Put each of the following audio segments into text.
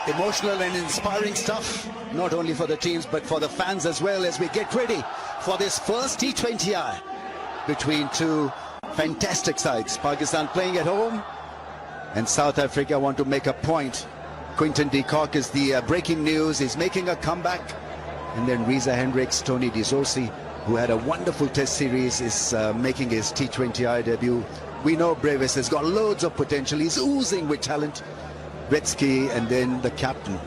Emotional and inspiring stuff, not only for the teams but for the fans as well, as we get ready for this first T20I between two fantastic sides. Pakistan playing at home and South Africa want to make a point. Quinton de Kock is the breaking news. He's making a comeback. And then Reza Hendricks, Tony De Zorzi, who had a wonderful test series, is making his T20I debut. We know Brevis has got loads of potential. He's oozing with talent. Gretzky, and then the captain,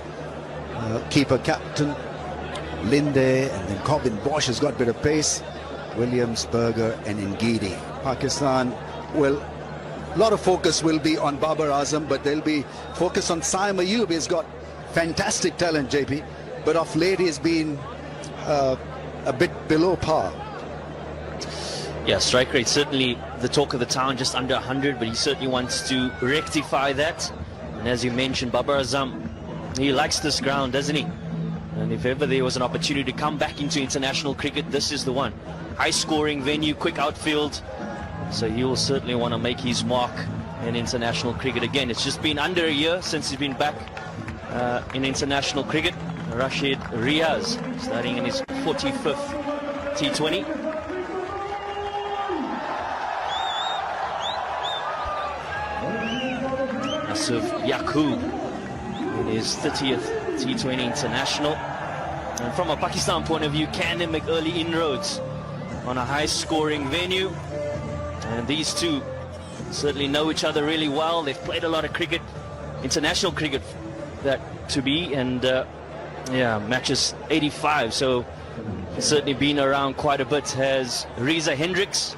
keeper captain Linde, and then Corbin Bosch has got a bit of pace. Williams, Berger and Ngidi. Pakistan will, a lot of focus will be on Babar Azam, but they'll be focused on Saim Ayub. He's got fantastic talent, JP, but of late he's been a bit below par. Yeah, strike rate certainly the talk of the town, just under 100, but he certainly wants to rectify that. And as you mentioned, Babar Azam, he likes this ground, doesn't he? And if ever there was an opportunity to come back into international cricket, this is the one. High scoring venue, quick outfield. So he will certainly want to make his mark in international cricket again. It's just been under a year since he's been back in international cricket. Rashid Riaz starting in his 45th T20. Of Yaqub in his 30th T20 international. And from a Pakistan point of view, can they make early inroads on a high scoring venue? And these two certainly know each other really well. They've played a lot of cricket, international cricket that to be, and yeah, matches 85, so certainly been around quite a bit. Has Reza Hendricks.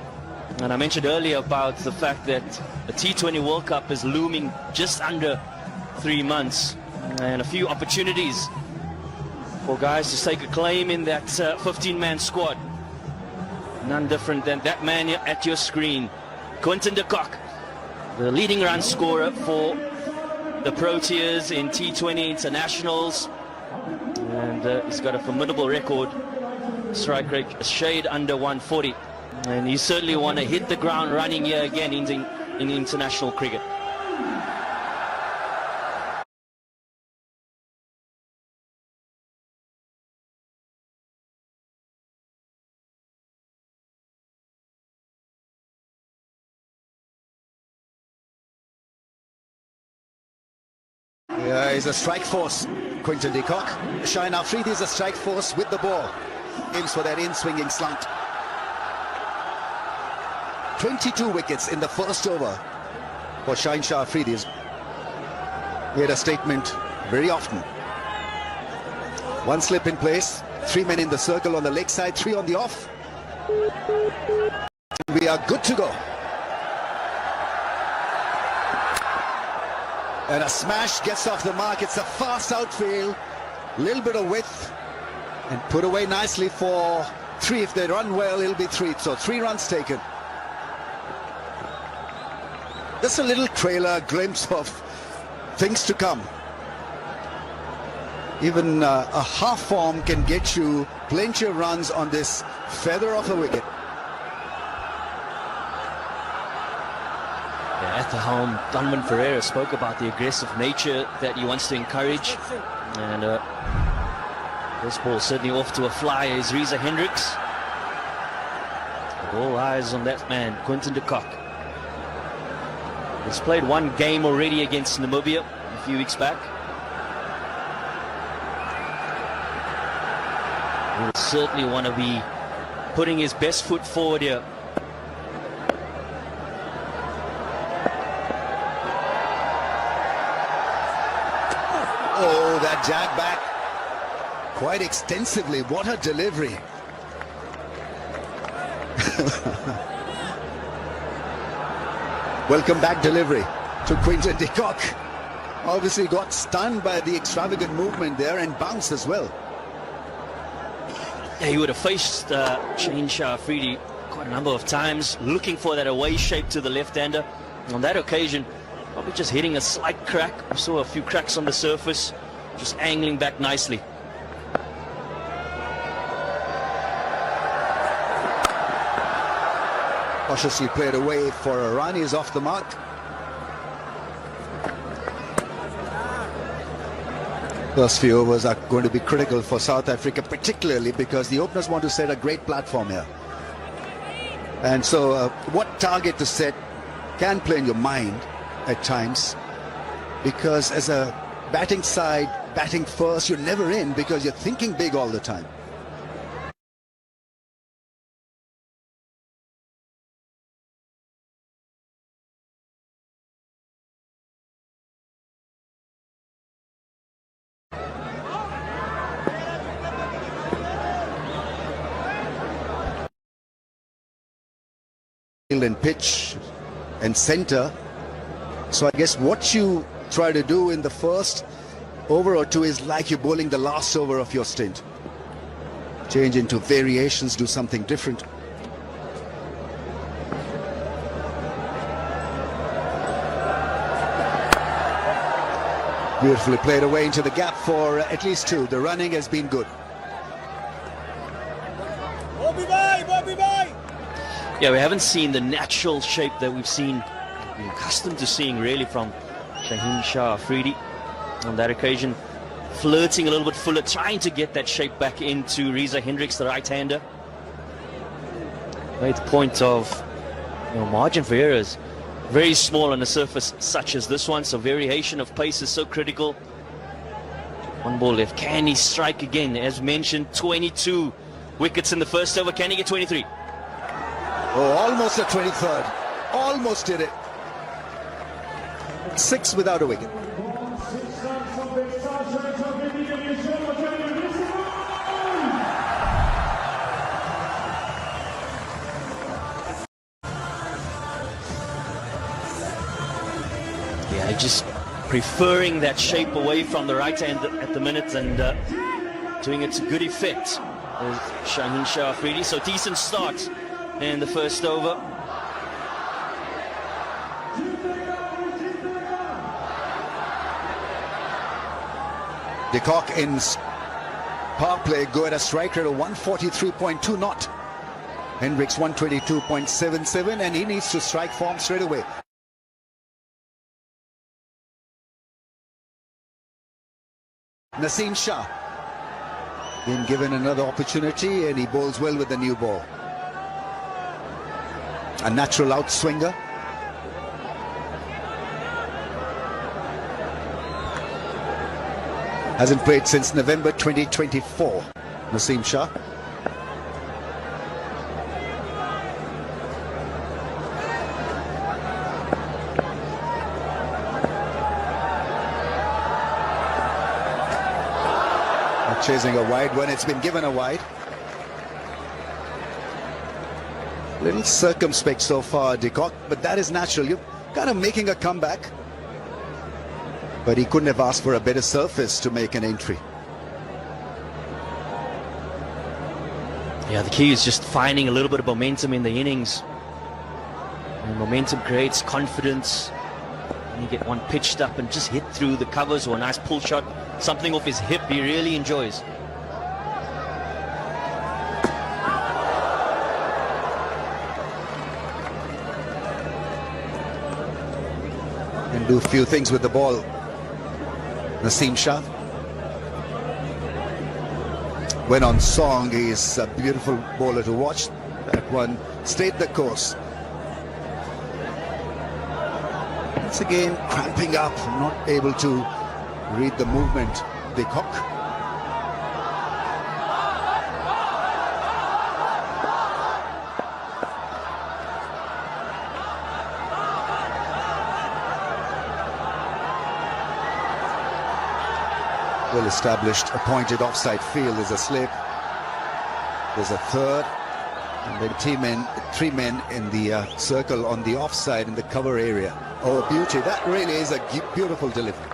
And I mentioned earlier about the fact that the T20 World Cup is looming just under 3 months, and a few opportunities for guys to stake a claim in that 15-man squad. None different than that man at your screen, Quinton de Kock, the leading run scorer for the Proteas in T20 internationals, and he's got a formidable record. Strike rate a shade under 140. And you certainly want to hit the ground running here again in international cricket. Yeah, he's a strike force, Quinton de Kock. Shaheen Afridi is a strike force with the ball. Aims for that in-swinging slant. 22 wickets in the first over for Shaheen Shah Afridi. He's made a statement very often. One slip in place, 3 men in the circle on the leg side, 3 on the off. We are good to go. And a smash gets off the mark. It's a fast outfield, little bit of width, and put away nicely for 3. If they run well, it'll be 3. So 3 runs taken. Just a little trailer glimpse of things to come. Even a half form can get you plenty of runs on this feather of a wicket. At the helm, Donovan Ferreira spoke about the aggressive nature that he wants to encourage. And this ball certainly off to a flyer is Reza Hendricks. All eyes on that man, Quinton de Kock. He's played one game already against Namibia a few weeks back. He will certainly want to be putting his best foot forward here. Oh, that jag back quite extensively. What a delivery. Welcome back delivery to Quinton de Kock. Obviously got stunned by the extravagant movement there and bounced as well. Yeah, he would have faced Shaheen Shah Afridi quite a number of times, looking for that away shape to the left-hander. On that occasion, probably just hitting a slight crack. We saw a few cracks on the surface, just angling back nicely. Cautiously played away for a run. He's off the mark. First few overs are going to be critical for South Africa, particularly because the openers want to set a great platform here. And so what target to set can play in your mind at times, because as a batting side, batting first, you're never in because you're thinking big all the time. And pitch and center. So I guess what you try to do in the first over or two is like you're bowling the last over of your stint. Change into variations, do something different. Beautifully played away into the gap for at least two. The running has been good. Yeah, we haven't seen the natural shape that we've seen, we're accustomed to seeing really from Shaheen Shah Afridi. On that occasion, flirting a little bit fuller, trying to get that shape back into Reza Hendricks, the right-hander. Made the point of, margin for errors very small on a surface such as this one, so variation of pace is so critical. One ball left. Can he strike again? As mentioned, 22 wickets in the first over. Can he get 23? Oh, almost a 23rd. Almost did it. 6 without a wicket. Yeah, just preferring that shape away from the right hand at the minute and doing it to good effect with Shaheen Shah Afridi. So decent start in the first over. De Kock in power play go at a strike rate of 143.2 knot. Hendricks 122.77, and he needs to strike form straight away. Naseem Shah being given another opportunity, and he bowls well with the new ball. A natural outswinger. Hasn't played since November 2024, Naseem Shah. Not chasing a wide when it's been given a wide. Little circumspect so far, De Kock, but that is natural. You're kind of making a comeback. But he couldn't have asked for a better surface to make an entry. Yeah, the key is just finding a little bit of momentum in the innings. And momentum creates confidence. And you get one pitched up and just hit through the covers, or a nice pull shot, something off his hip he really enjoys. Can do a few things with the ball. Naseem Shah. When on song, he's a beautiful bowler to watch. That one stayed the course. Once again, cramping up, not able to read the movement. De Kock. Well established, appointed offside field. There's a slip. There's a third. And then three men in the circle on the offside in the cover area. Oh, beauty. That really is a beautiful delivery.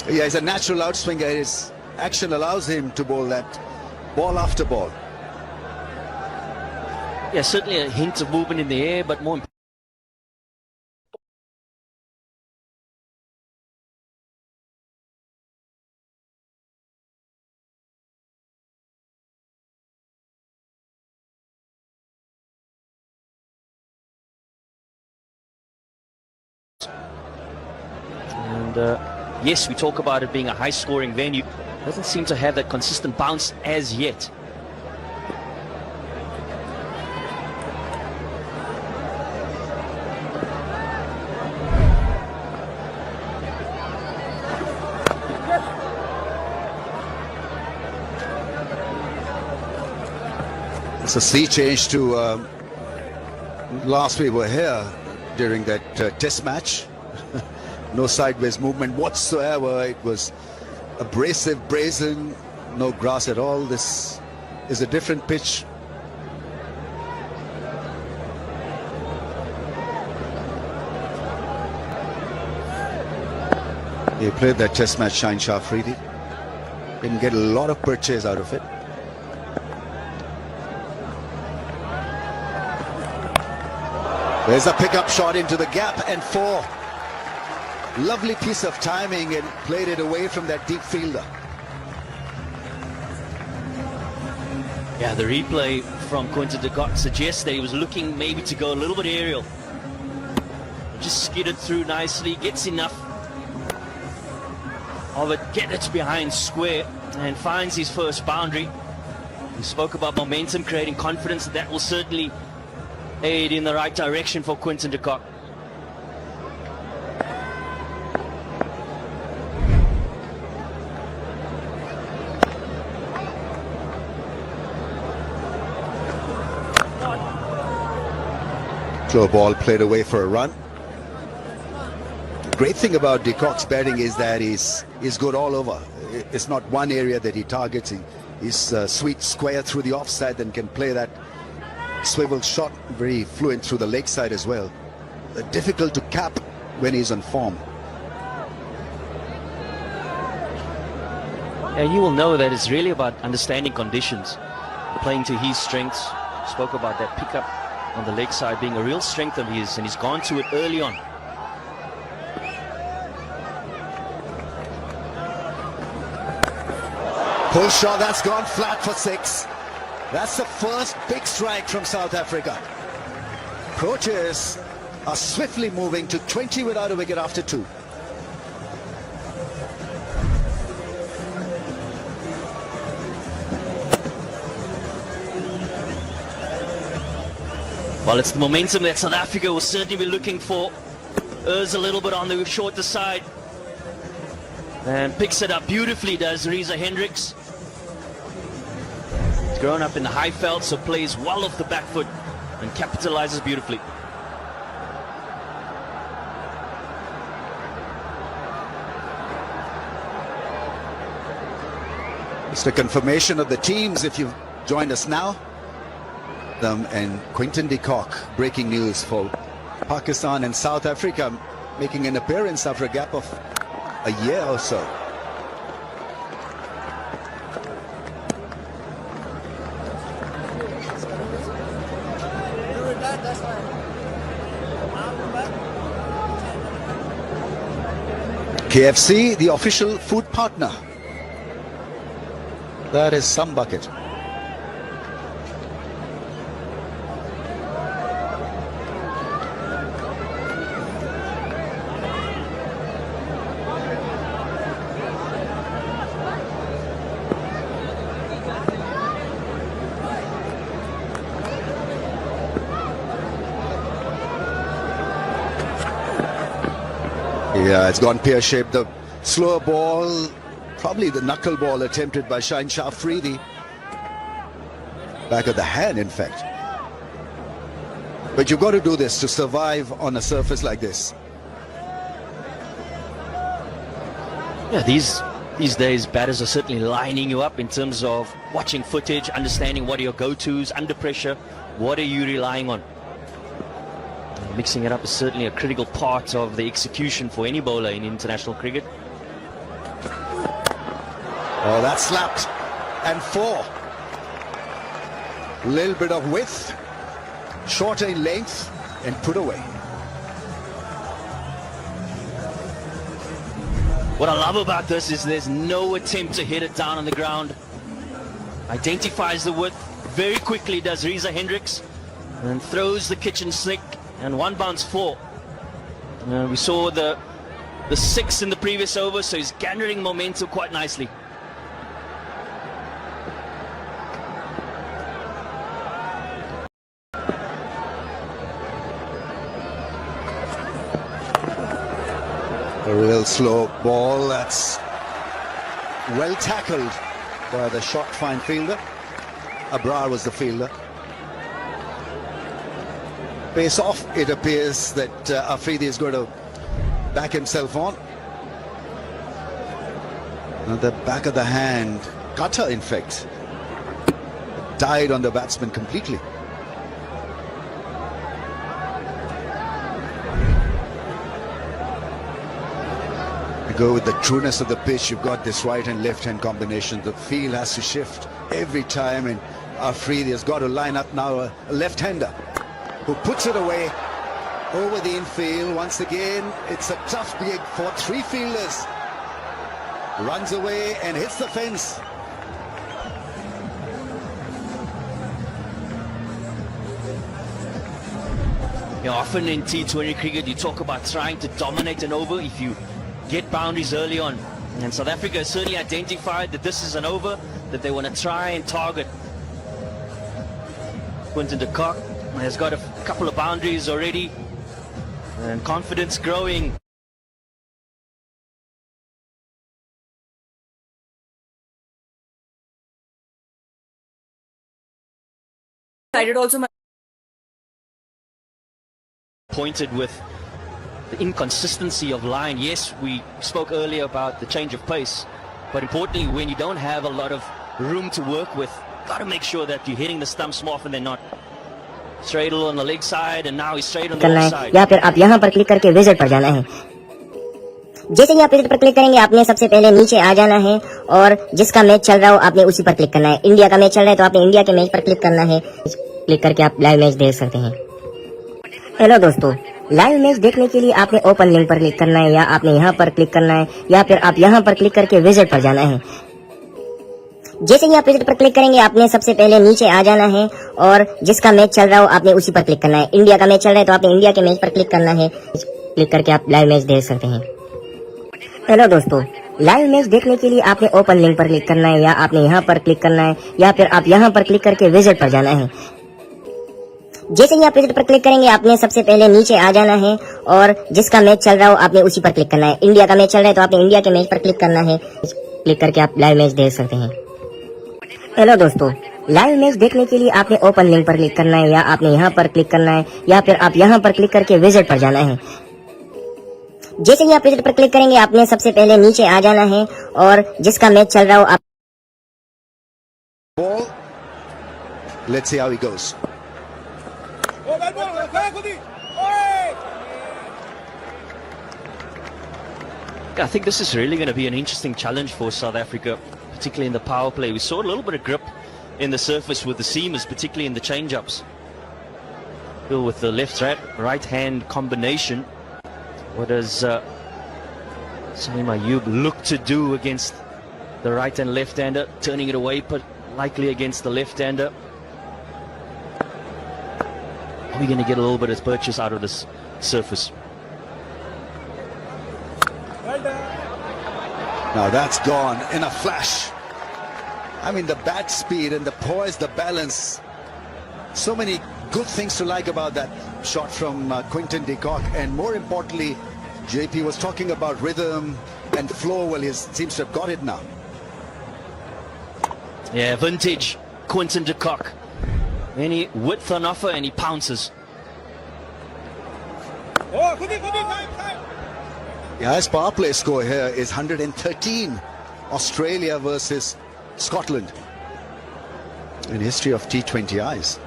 Yeah, he's a natural outswinger. His action allows him to bowl that ball after ball. Yeah, certainly a hint of movement in the air, but more And yes, we talk about it being a high-scoring venue. Doesn't seem to have that consistent bounce as yet. It's a sea change to last we were here during that test match. No sideways movement whatsoever. It was abrasive, brazen, no grass at all. This is a different pitch. He played that test match, Shaheen Shah Afridi. Didn't get a lot of purchase out of it. There's a pickup shot into the gap and four. Lovely piece of timing and played it away from that deep fielder. Yeah, the replay from Quinton de Kock suggests that he was looking maybe to go a little bit aerial. Just skidded through nicely, gets enough of it, get it behind square, and finds his first boundary. We spoke about momentum, creating confidence. That will certainly aid in the right direction for Quinton de Kock. Slow ball played away for a run. The great thing about de Kock's batting is that he's good all over. It's not one area that he targets. He's sweet square through the offside and can play that swivel shot very fluent through the leg side as well. Difficult to cap when he's on form. Yeah, you will know that it's really about understanding conditions, playing to his strengths. Spoke about that pickup on the leg side being a real strength of his, and he's gone to it early on. Pull shot, that's gone flat for six. That's the first big strike from South Africa. Proteas are swiftly moving to 20 without a wicket after two. Well, it's the momentum that South Africa will certainly be looking for. Errs a little bit on the shorter side. And picks it up beautifully, does Reza Hendricks. He's grown up in the high veld, so plays well off the back foot and capitalizes beautifully. It's the confirmation of the teams if you've joined us now. And Quinton de Kock, breaking news for Pakistan and South Africa, making an appearance after a gap of a year or so. KFC, the official food partner. That is some bucket. Yeah, it's gone pear-shaped. The slower ball, probably the knuckle ball attempted by Shaheen Shah Afridi. Back of the hand, in fact. But you've got to do this to survive on a surface like this. Yeah, these days batters are certainly lining you up in terms of watching footage, understanding what are your go-tos under pressure, what are you relying on. Mixing it up is certainly a critical part of the execution for any bowler in international cricket. Oh, that's slapped. And 4. Little bit of width, shorter in length, and put away. What I love about this is there's no attempt to hit it down on the ground. Identifies the width very quickly, does Reza Hendricks, and throws the kitchen sink. And 1 bounce 4. We saw the 6 in the previous over, so he's gathering momentum quite nicely. A real slow ball that's well tackled by the short fine fielder. Abrar was the fielder. Pace off, it appears that Afridi is going to back himself on. And the back of the hand, cutter in fact, died on the batsman completely. You go with the trueness of the pitch, you've got this right and left hand combination. The field has to shift every time, and Afridi has got to line up now a left-hander who puts it away over the infield. Once again, it's a tough gig for 3 fielders. Runs away and hits the fence. You know, often in T20 cricket, you talk about trying to dominate an over if you get boundaries early on. And South Africa has certainly identified that this is an over that they want to try and target. Quinton de Kock has got a couple of boundaries already, and confidence growing. Also Pointed with the inconsistency of line. Yes, we spoke earlier about the change of pace, but importantly, when you don't have a lot of room to work with, got to make sure that you're hitting the stumps more often than not. Straddle on the leg side, and now he's straight on the off side. या फिर आप यहाँ पर click करके visit पर जाना है. जैसे ही आप विजिट पर क्लिक करेंगे, आपने सबसे पहले नीचे आ जाना है और जिसका मैच चल रहा हो आपने उसी पर क्लिक करना है. इंडिया का मैच चल रहा है तो आपने इंडिया के मैच पर क्लिक करना है. क्लिक करके आप लाइव मैच देख सकते हैं. हेलो दोस्तों, लाइव मैच देखने के लिए आपने ओपन लिंक पर क्लिक करना है, या आपने यहाँ पर क्लिक करना है, या फिर आप यहाँ पर क्लिक करके विजिट पर जाना है. जैसे ही आप विजिट पर क्लिक करेंगे, आपने सबसे पहले नीचे आ जाना है और जिसका मैच चल रहा हो आपने उसी पर क्लिक करना है. इंडिया का मैच चल रहा है तो आपने इंडिया के मैच पर क्लिक करना है. क्लिक करके आप लाइव मैच देख सकते हैं. हेलो दोस्तों, लाइव मैच देखने के लिए आपने ओपन लिंक पर क्लिक करना है, या आपने यहाँ पर क्लिक करना है, या फिर आप यहाँ पर क्लिक करके विजिट पर जाना है. जैसे ही आप विजिट पर क्लिक करेंगे, आपने सबसे पहले नीचे आ जाना है और जिसका मैच चल रहा हो आपने उसी पर क्लिक करना है. इंडिया का मैच चल रहा है तो आपने इंडिया के मैच पर क्लिक करना है. क्लिक करके आप लाइव मैच देख सकते हैं. हेलो दोस्तों, लाइव मैच देखने के लिए आपने ओपन लिंक पर क्लिक करना है, या आपने यहाँ पर क्लिक करना है, या फिर आप यहाँ पर क्लिक करके विजिट पर जाना है. जैसे ही आप विजिट पर क्लिक करेंगे, आपने सबसे पहले नीचे आ जाना है और जिसका मैच चल रहा हो आप Ball. Let's see how he goes. I think this is really going to be an interesting challenge for South Africa, particularly in the power play. We saw a little bit of grip in the surface with the seamers, particularly in the change-ups. Bill with the right hand combination. What does Saim Ayub look to do against the right and left-hander? Turning it away, but likely against the left-hander. Are we going to get a little bit of purchase out of this surface? Now that's gone in a flash. I mean, the bat speed and the poise, the balance. So many good things to like about that shot from Quinton de Kock. And more importantly, JP was talking about rhythm and flow. Well, he seems to have got it now. Yeah, vintage Quinton de Kock. Any width on offer and he pounces. The highest power play score here is 113. Australia versus Scotland in history of T20Is.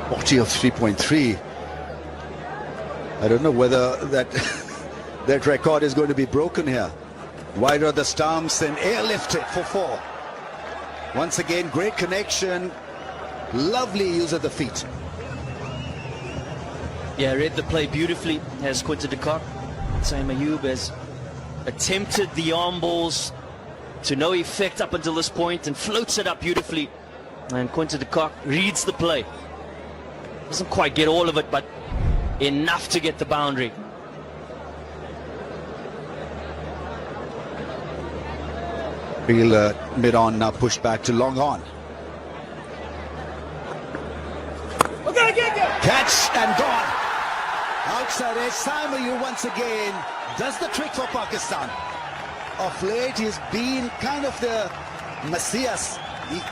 40 of 3.3. I don't know whether that that record is going to be broken here. Wider the stumps and airlifted for 4. Once again, great connection. Lovely use of the feet. Yeah, read the play beautifully as Quinton de Kock. Saim Ayub has attempted the arm balls to no effect up until this point and floats it up beautifully. And Quinton de Kock reads the play. Doesn't quite get all of it, but enough to get the boundary. Field mid-on now pushed back to long on. Catch and gone. Outside edge, Saim Ayub once again does the trick for Pakistan. Of late, he's been kind of the messias.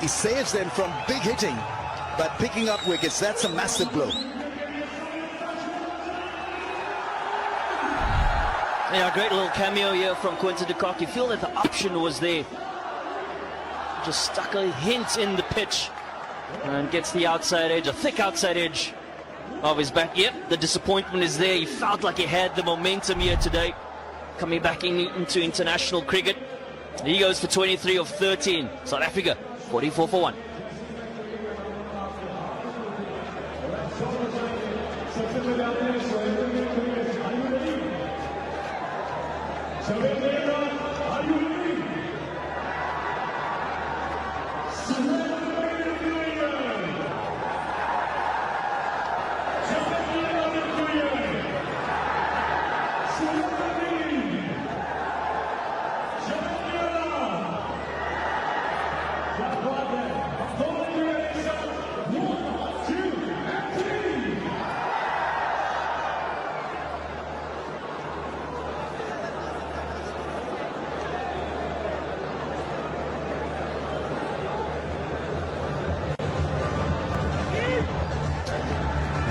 He saves them from big hitting, but picking up wickets, that's a massive blow. Yeah, great little cameo here from Quinton de Kock. You feel that the option was there. Just stuck a hint in the pitch and gets the outside edge, a thick outside edge of his back. Yep, the disappointment is there. He felt like he had the momentum here today. Coming back into international cricket. He goes for 23 of 13. South Africa, 44 for 1.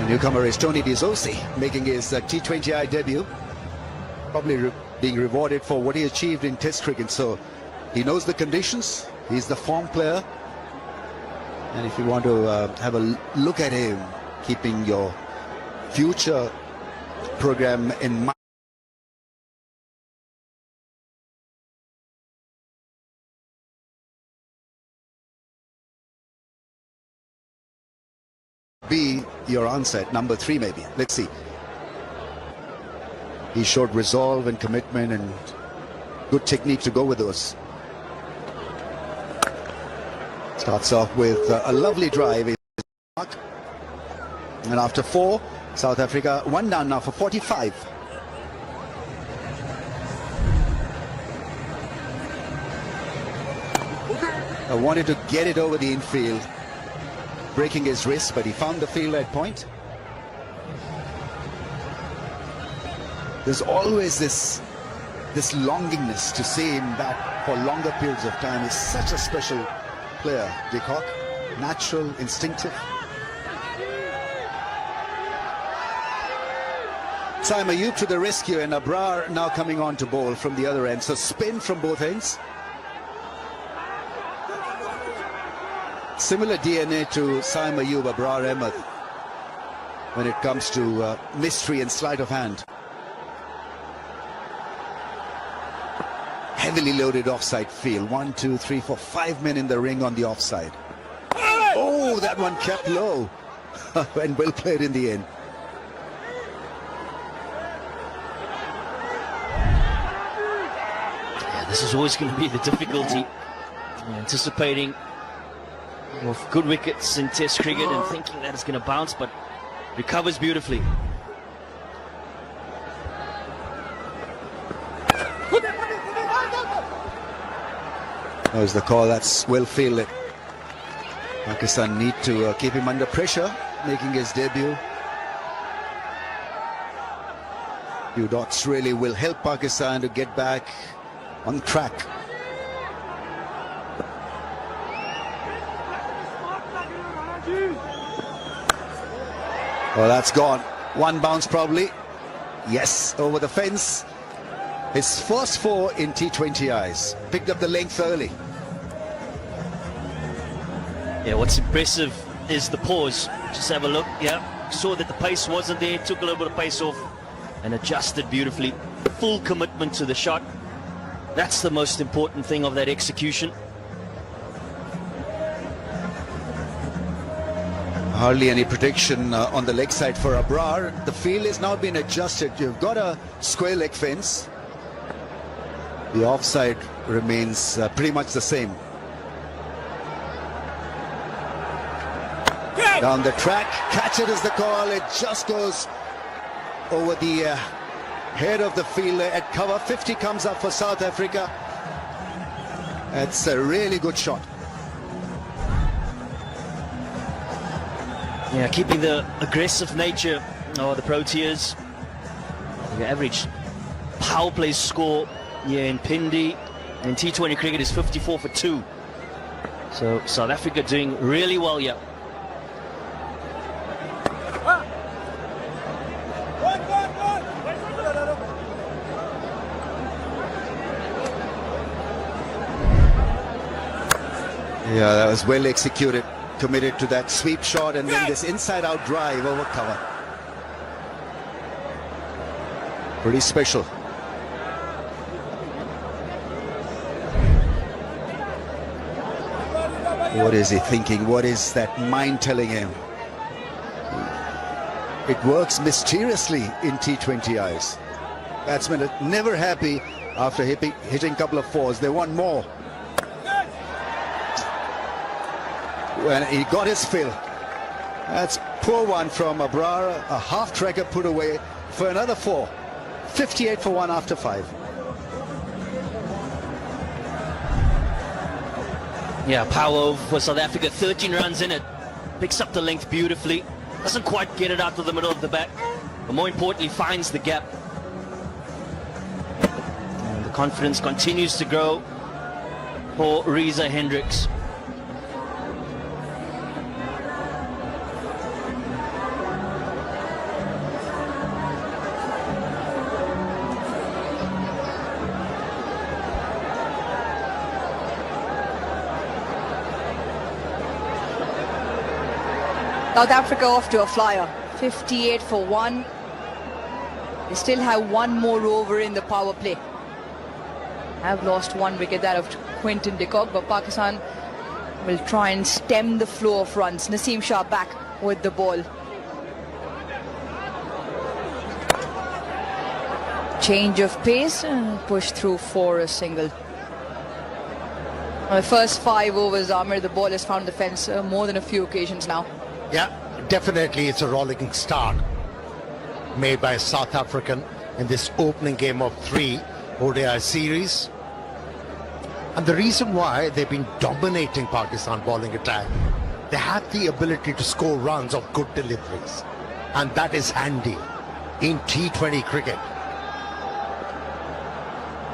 Newcomer is Tony D'Souza, making his T20I debut. Probably being rewarded for what he achieved in Test cricket. So he knows the conditions. He's the form player. And if you want to have a look at him, keeping your future program in mind. Be your answer at number 3 maybe. Let's see. He showed resolve and commitment and good technique to go with those. Starts off with a lovely drive. And after 4, South Africa 1 down now for 45. I wanted to get it over the infield, breaking his wrist, but he found the field at point. There's always this longingness to see him back for longer periods of time. He's such a special player, de Kock. Natural, instinctive. Saim Ayub to the rescue, and Abrar now coming on to bowl from the other end. So spin from both ends. Similar DNA to Saim Ayub, Abrar Ahmed, when it comes to mystery and sleight of hand. Heavily loaded offside field. 1, 2, 3, 4, 5 men in the ring on the offside. Oh, that one kept low and well played in the end. Yeah, this is always going to be the difficulty. Anticipating with good wickets in Test cricket and thinking that it's going to bounce, but recovers beautifully. That was the call. That's well fielded. Pakistan need to keep him under pressure, making his debut. Few dots really will help Pakistan to get back on track. Oh, that's gone. One bounce probably. Yes, over the fence. His first 4 in T20Is. Picked up the length early. Yeah, what's impressive is the pause. Just have a look. Yeah, saw that the pace wasn't there, took a little bit of pace off and adjusted beautifully. Full commitment to the shot. That's the most important thing of that execution. Hardly any protection on the leg side for Abrar. The field has now been adjusted. You've got a square leg fence. The offside remains pretty much the same. Down the track, catch it is the call. It just goes over the head of the fielder at cover. 50 comes up for South Africa. That's a really good shot. Yeah, keeping the aggressive nature of the Proteas. The average power play score here in Pindi in T20 cricket is 54 for 2. So South Africa doing really well here. Yeah, that was well executed. Committed to that sweep shot and then this inside-out drive over cover. Pretty special. What is he thinking? What is that mind telling him? It works mysteriously in T20Is. Batsmen are never happy after hitting a couple of 4s. They want more. When he got his fill. That's poor one from Abrar. A half tracker put away for another 4. 58 for 1 after 5. Yeah, power for South Africa. 13 runs in it. Picks up the length beautifully. Doesn't quite get it out to the middle of the bat. But more importantly, finds the gap. And the confidence continues to grow for Reza Hendricks. South Africa off to a flyer. 58 for 1. They still have one more over in the power play. Have lost 1 wicket, that of Quinton de Kock, but Pakistan will try and stem the flow of runs. Naseem Shah back with the ball. Change of pace and push through for a single. On the first 5 overs, Amir, the ball has found the fence more than a few occasions now. Yeah, definitely it's a rollicking start made by South African in this opening game of 3 ODI series. And the reason why they've been dominating Pakistan bowling attack, they have the ability to score runs of good deliveries. And that is handy in T20 cricket.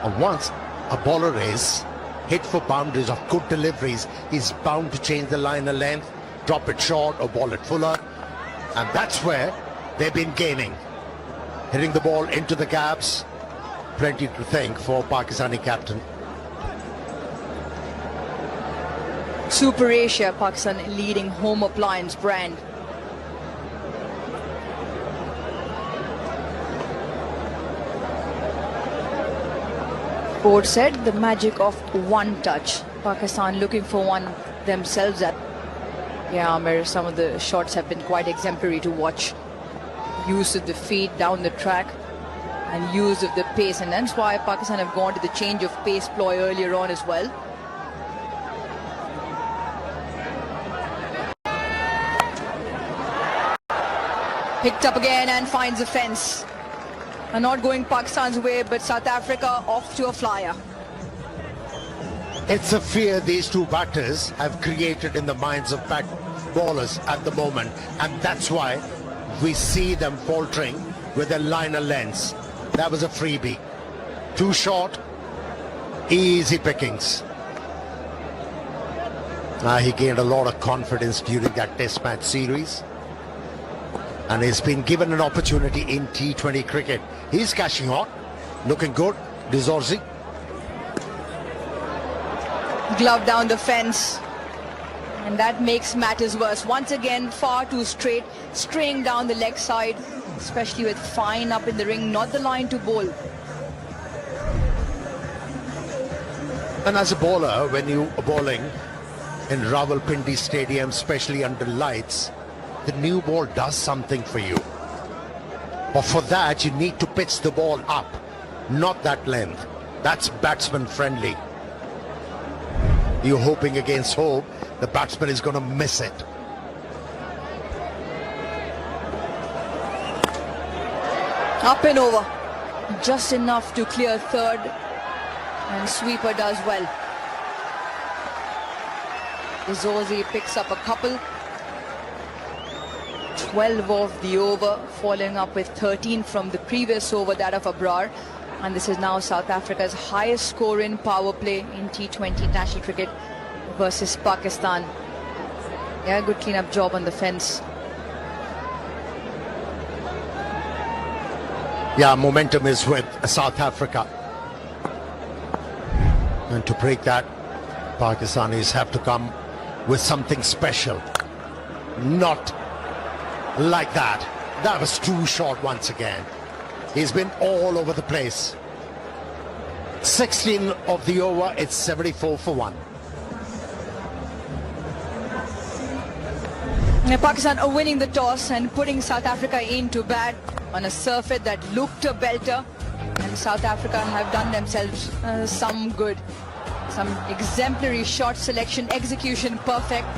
And once a bowler is hit for boundaries of good deliveries, he's bound to change the line of length, drop it short or ball it fuller, and that's where they've been gaining, hitting the ball into the gaps. Plenty to thank for Pakistani captain. Super Asia, Pakistan leading home appliance brand. Board said the magic of one touch. Pakistan looking for one themselves at Yeah, Amir, some of the shots have been quite exemplary to watch. Use of the feet down the track and use of the pace, and that's why Pakistan have gone to the change of pace ploy earlier on as well. Picked up again and finds a fence. Not going Pakistan's way, but South Africa off to a flyer. It's a fear these two batters have created in the minds of bowlers at the moment, and that's why we see them faltering with their liner lengths. That was a freebie. Too short, easy pickings. He gained a lot of confidence during that test match series, and he's been given an opportunity in T20 cricket. He's cashing on, looking good. De Zorzi. Glove down the fence, and that makes matters worse. Once again, far too straight, straying down the leg side, especially with Fine up in the ring, not the line to bowl. And as a bowler, when you are bowling in Rawalpindi Stadium, especially under lights, the new ball does something for you. But for that, you need to pitch the ball up, not that length. That's batsman friendly. You're hoping against hope the batsman is going to miss it. Up and over, just enough to clear third, and sweeper does well. Zorzi picks up a couple. 12 of the over, following up with 13 from the previous over, that of Abrar. And this is now South Africa's highest score in power play in T20 international cricket versus Pakistan. Yeah, good clean-up job on the fence. Yeah, momentum is with South Africa. And to break that, Pakistanis have to come with something special. Not like that. That was too short once again. He's been all over the place. 16 of the over, it's 74 for 1. Now, Pakistan are winning the toss and putting South Africa into bat on a surface that looked a belter, and South Africa have done themselves some good. Some exemplary shot selection, execution perfect,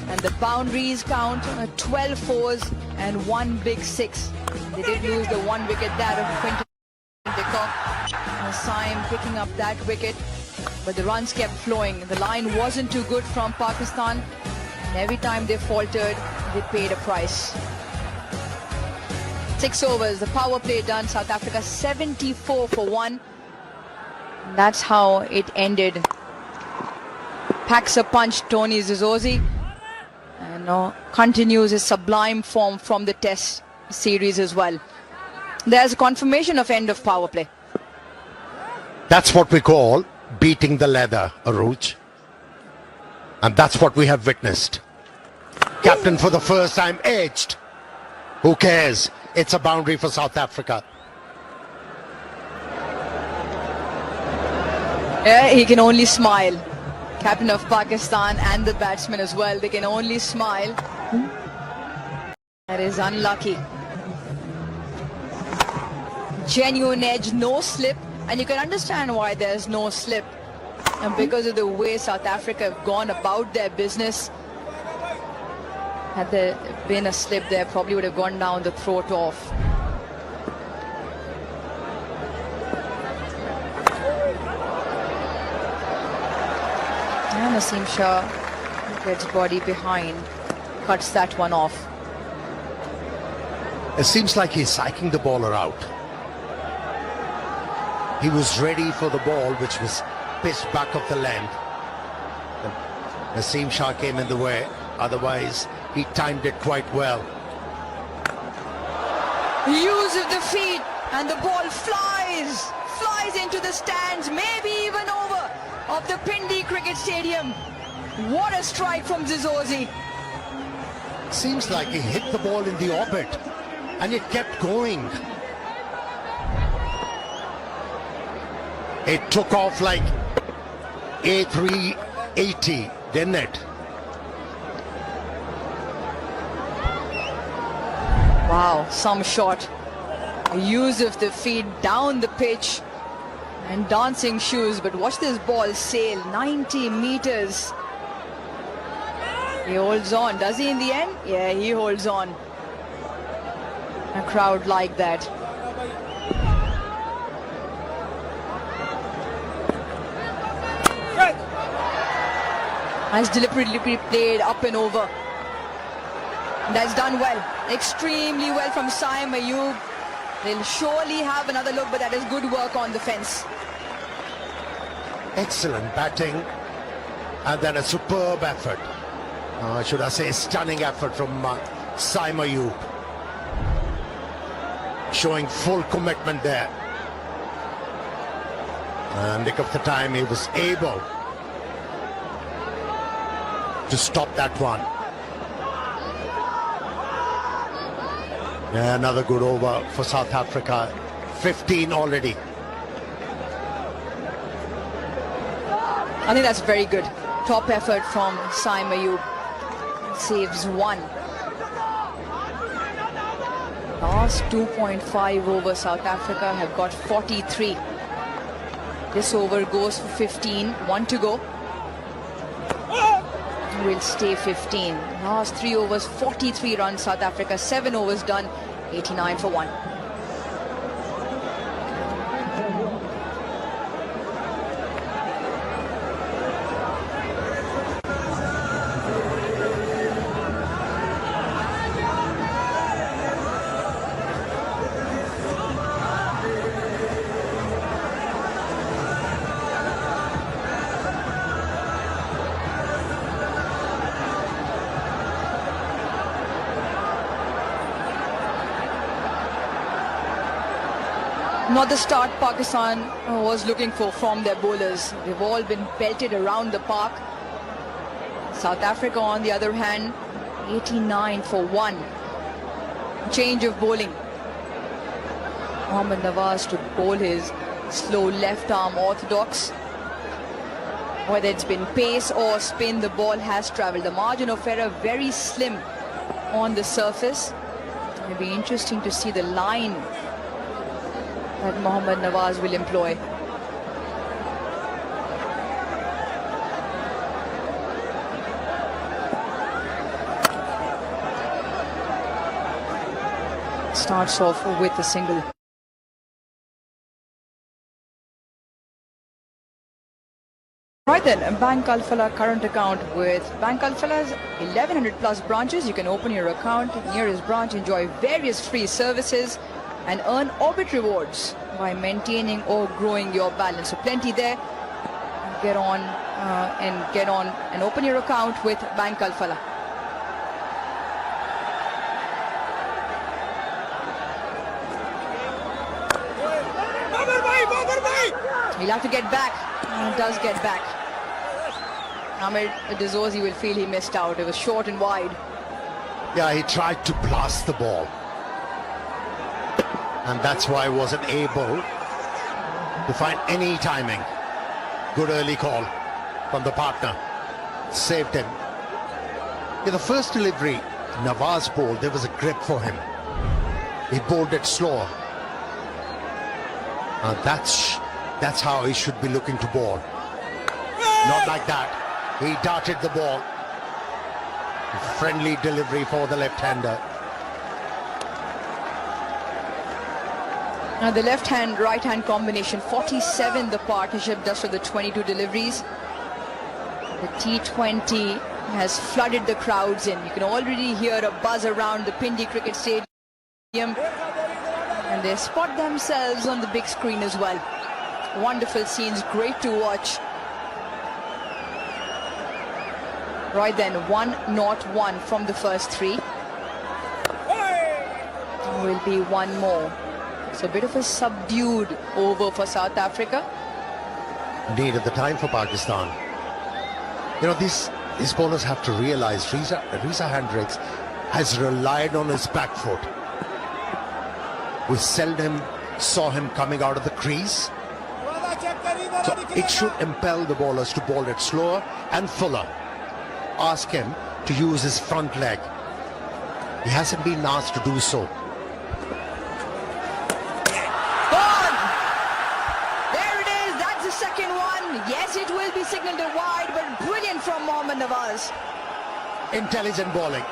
and the boundaries count 12 fours and 1 big 6. They did lose the 1 wicket, that of Quinton de Kock. Saim picking up that wicket, but the runs kept flowing. The line wasn't too good from Pakistan, and every time they faltered, they paid a price. 6 overs, the power play done. South Africa 74 for 1. That's how it ended. Packs a punch, Tony De Zorzi, and continues his sublime form from the test series as well. There's a confirmation of end of power play. That's what we call beating the leather, Aruj. And that's what we have witnessed. Captain for the first time edged. Who cares? It's a boundary for South Africa. Yeah, he can only smile. Captain of Pakistan and the batsman as well, they can only smile. That is unlucky. Genuine edge, no slip, and you can understand why there's no slip. And because of the way South Africa have gone about their business, had there been a slip there, probably would have gone down the throat off. And Naseem Shah gets body behind, cuts that one off. It seems like he's psyching the bowler out. He was ready for the ball, which was pitched back of the length. Naseem Shah came in the way. Otherwise, he timed it quite well. Use of the feet, and the ball flies into the stands, maybe even over of the Pindi Cricket Stadium. What a strike from De Zorzi. Seems like he hit the ball in the orbit, and it kept going. It took off like A380, didn't it? Wow, some shot. Use of the feet down the pitch and dancing shoes, but watch this ball sail 90 meters. He holds on. Does he in the end? Yeah, he holds on. A crowd like that. Nice deliberately played up and over. That's done well. Extremely well from Saim Ayub. They'll surely have another look, but that is good work on the fence. Excellent batting and then a superb effort. Should I say stunning effort from Saim Ayub. Showing full commitment there. And nick of the time he was able to stop that one. Yeah, another good over for South Africa. 15 already. I think that's very good. Top effort from Saim Ayub. Saves one. Last 2.5 over South Africa have got 43. This over goes for 15. 1 to go. Will stay 15. Last 3 overs, 43 runs South Africa. 7 overs done, 89 for 1. Not the start Pakistan was looking for from their bowlers. They've all been belted around the park. South Africa, on the other hand, 89 for 1. Change of bowling. Mohammad Nawaz to bowl his slow left arm orthodox. Whether it's been pace or spin, the ball has travelled. The margin of error very slim on the surface. It'll be interesting to see the line that Mohammad Nawaz will employ. Starts off with a single. Right then, Bank Al-Falah current account with Bank Al-Falah's 1100 plus branches. You can open your account, nearest branch, enjoy various free services and earn Orbit rewards by maintaining or growing your balance. So plenty there. Get on and open your account with Bank Al-Falah. He'll have to get back. He does get back. Ahmed Dazouzi will feel he missed out. It was short and wide. Yeah, he tried to blast the ball. And that's why he wasn't able to find any timing. Good early call from the partner. Saved him. Yeah, the first delivery, Nawaz bowled, there was a grip for him. He bowled it slower. That's how he should be looking to bowl. Not like that. He darted the ball. A friendly delivery for the left-hander. Now the left-hand, right-hand combination, 47 the partnership does for the 22 deliveries. The T20 has flooded the crowds in. You can already hear a buzz around the Pindi Cricket Stadium. And they spot themselves on the big screen as well. Wonderful scenes, great to watch. Right then, 1-0-1 from the first 3. Will be one more. So a bit of a subdued over for South Africa. Indeed, at the time for Pakistan. You know, these bowlers have to realize Reza Hendricks has relied on his back foot. We seldom saw him coming out of the crease. So it should impel the bowlers to bowl it slower and fuller. Ask him to use his front leg. He hasn't been asked to do so. Yes, it will be signalled wide, but brilliant from Mohammad Nawaz. Intelligent bowling.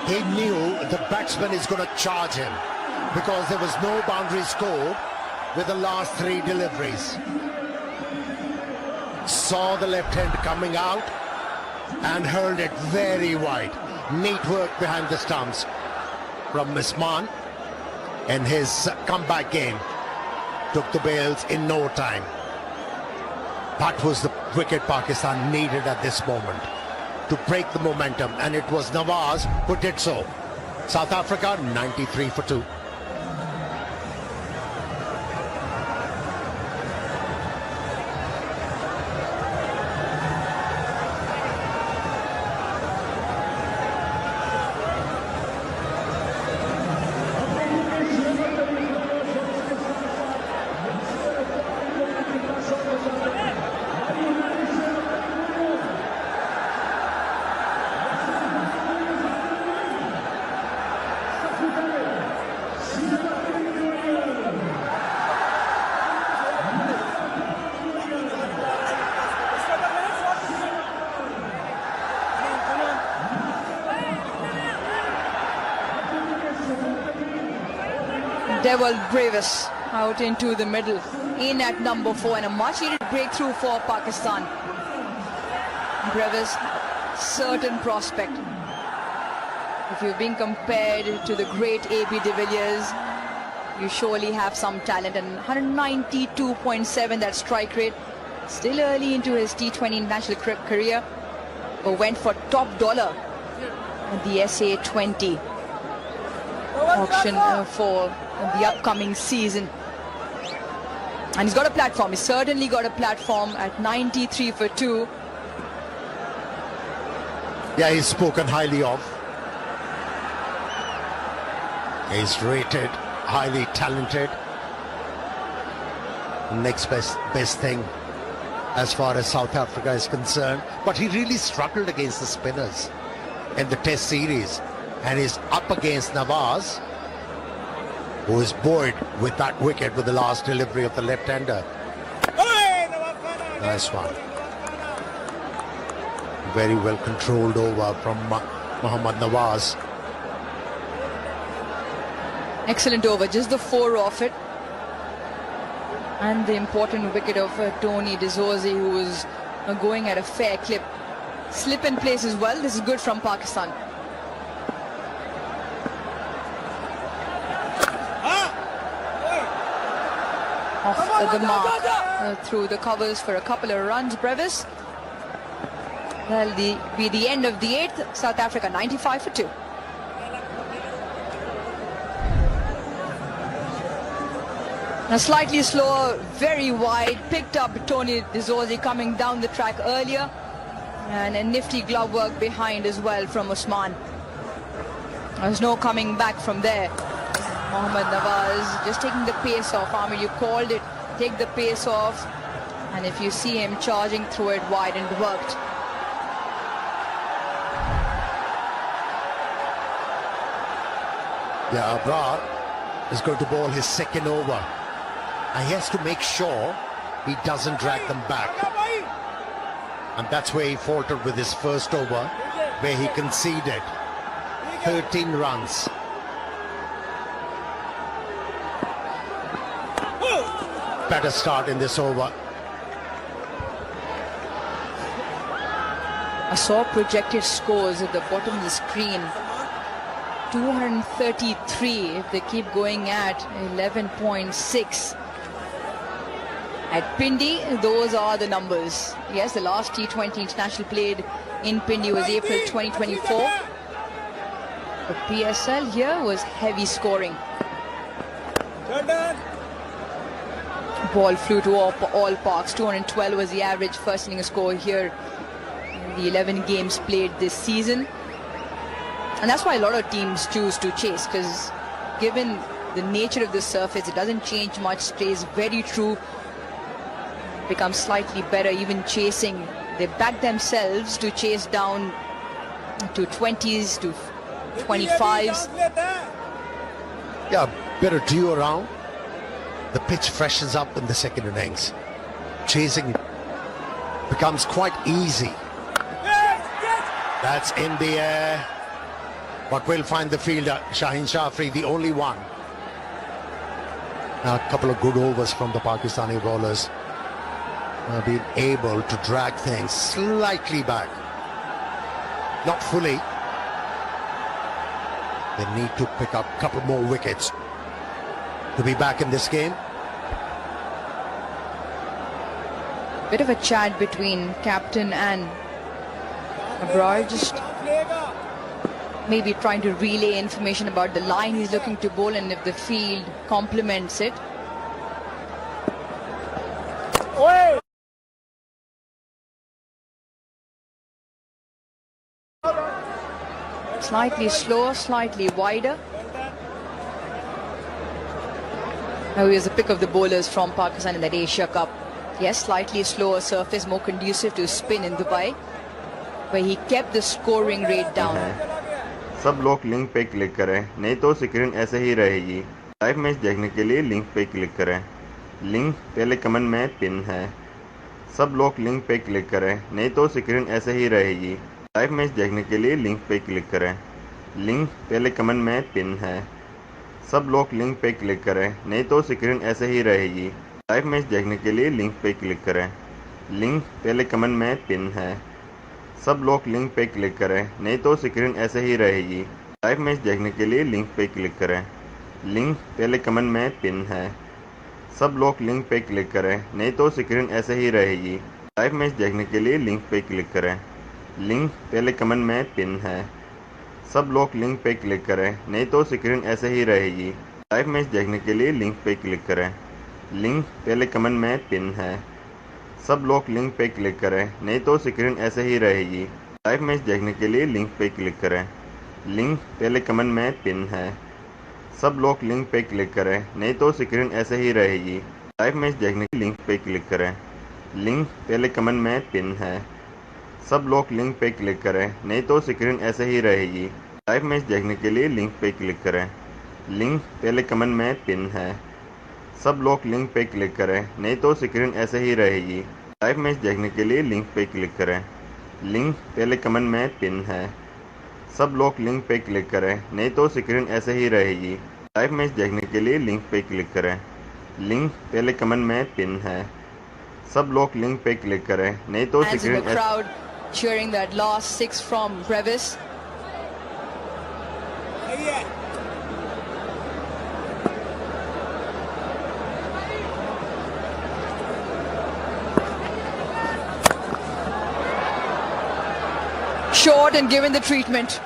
He knew the batsman is going to charge him because there was no boundary scored with the last 3 deliveries. Saw the left hand coming out and hurled it very wide. Neat work behind the stumps from Misman, and his comeback game took the bails in no time. That was the wicket Pakistan needed at this moment to break the momentum, and it was Nawaz who did so. South Africa 93 for 2. Devil Brevis out into the middle, in at number 4, and a much needed breakthrough for Pakistan. Brevis, certain prospect. If you're being compared to the great A.B. de Villiers, you surely have some talent. And 192.7, that strike rate. Still early into his T20 international career, but went for top dollar at the SA20 auction for the upcoming season. And he's got a platform. He's certainly got a platform at 93 for 2. Yeah, he's spoken highly of. He's rated highly talented. Next best thing as far as South Africa is concerned. But he really struggled against the spinners in the Test series, and he's up against Nawaz, who is buoyed with that wicket with the last delivery of the left-hander. Nice one. Very well controlled over from Mohammad Nawaz. Excellent over, just the 4 off it. And the important wicket of Tony de Zorzi, who was going at a fair clip. Slip in place as well. This is good from Pakistan. Off the mark through the covers for a couple of runs. Brevis. That'll be the end of the 8th. South Africa 95 for 2. Now slightly slower, very wide. Picked up Tony de Zorzi coming down the track earlier. And a nifty glove work behind as well from Usman. There's no coming back from there. Mohammad Nawaz just taking the pace off. Amir, you called it. Take the pace off. And if you see him charging through it wide, and worked. Yeah, Abrar is going to bowl his second over. And he has to make sure he doesn't drag them back. And that's where he faltered with his first over, where he conceded 13 runs. Better start in this over. I saw projected scores at the bottom of the screen. 233 if they keep going at 11.6. At Pindi, those are the numbers. Yes, the last T20 international played in Pindi was April 2024. But PSL here was heavy scoring. Ball flew to all parks. 212 was the average first inning score here in the 11 games played this season. And that's why a lot of teams choose to chase, because given the nature of the surface, it doesn't change much, stays very true, becomes slightly better even chasing. They back themselves to chase down to 20s, to 25s. Yeah, better due around. The pitch freshens up in the second innings. Chasing becomes quite easy. That's in the air, but will find the fielder, Shaheen Shafri, the only one. Now, a couple of good overs from the Pakistani bowlers. Been able to drag things slightly back. Not fully. They need to pick up a couple more wickets to be back in this game. Bit of a chat between captain and Abrar, just maybe trying to relay information about the line he's looking to bowl and if the field complements it. Slightly slower, slightly wider. Now here's a pick of the bowlers from Pakistan in that Asia Cup. Yes, slightly slower surface, more conducive to spin in Dubai, where he kept the scoring rate down. सब लोग link पे click करें, नहीं तो screen ऐसे ही रहेगी। Live match देखने के लिए लिंक पे क्लिक करें। लिंक पहले कमेंट में पिन है। सब लोग लिंक पे क्लिक करें, नहीं तो स्क्रीन ऐसे ही रहेगी। लाइव मैच देखने के लिए लिंक पे क्लिक करें। लिंक पहले कमेंट में पिन है। सब लोग लिंक पे क्लिक करें, नहीं तो स्क्रीन ऐसे ही रहेगी। लाइव मैच देखने के लिए लिंक पे क्लिक करें। लिंक पहले कमेंट में पिन है। सब लोग लिंक पे क्लिक करें, नहीं तो स्क्रीन ऐसे ही रहेगी। लाइव मैच देखने के लिए लिंक पे क्लिक करें। लिंक पहले कमेंट में पिन है। सब लोग लिंक पे क्लिक करें, नहीं तो स्क्रीन ऐसे ही रहेगी। लाइव मैच देखने के लिए लिंक पे क्लिक करें। लिंक पहले कमेंट में पिन है। सब लोग लिंक पे क्लिक करें, नहीं तो स्क्रीन ऐसे ही रहेगी। लाइव मैच देखने के लिए लिंक पे क्लिक करें। लिंक पहले कमेंट में पिन है। सब लोग लिंक पे क्लिक करें, नहीं तो स्क्रीन ऐसे ही रहेगी। लाइव मैच देखने के लिए लिंक पे क्लिक करें। लिंक पहले कमेंट में पिन है। सब लोग लिंक पे क्लिक करें, नहीं तो स्क्रीन ऐसे ही रहेगी। लाइव मैच देखने के लिए लिंक पे क्लिक करें। लिंक पहले कमेंट में पिन है। सब लोग लिंक पे क्लिक करें, नहीं तो स्क्रीन ऐसे ही रहेगी। लाइव मैच देखने के लिए लिंक पे क्लिक करें। लिंक पहले कमेंट में पिन है। सब लोग लिंक पे क्लिक करें, नहीं तो स्क्रीन ऐसे ही रहेगी। लाइव मैच देखने के लिए लिंक पे क्लिक करें। लिंक पहले कमेंट में पिन है। सब लोग लिंक पे क्लिक करें, नहीं तो स्क्रीन ऐसे ही रहेगी। लाइव मैच देखने के लिए लिंक पे क्लिक करें। लिंक पहले कमेंट में पिन है। सब लोग लिंक पे क्लिक करें, नहीं तो Fans in screen the crowd cheering that last six from Brevis. Short and given the treatment.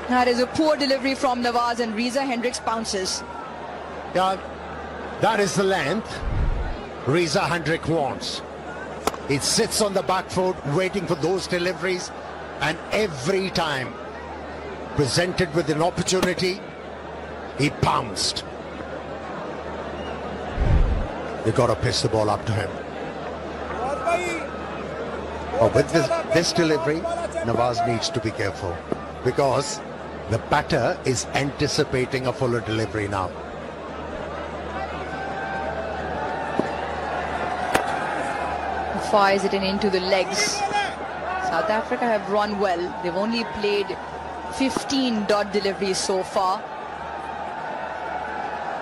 That is a poor delivery from Nawaz, and Reza Hendricks pounces. Yeah, that is the length Reza Hendrick wants. It sits on the back foot waiting for those deliveries, and every time presented with an opportunity, he pounced. You got to pitch the ball up to him. But with this delivery, Nawaz needs to be careful, because the batter is anticipating a fuller delivery now. Fires it in into the legs. South Africa have run well. They've only played 15 dot deliveries so far.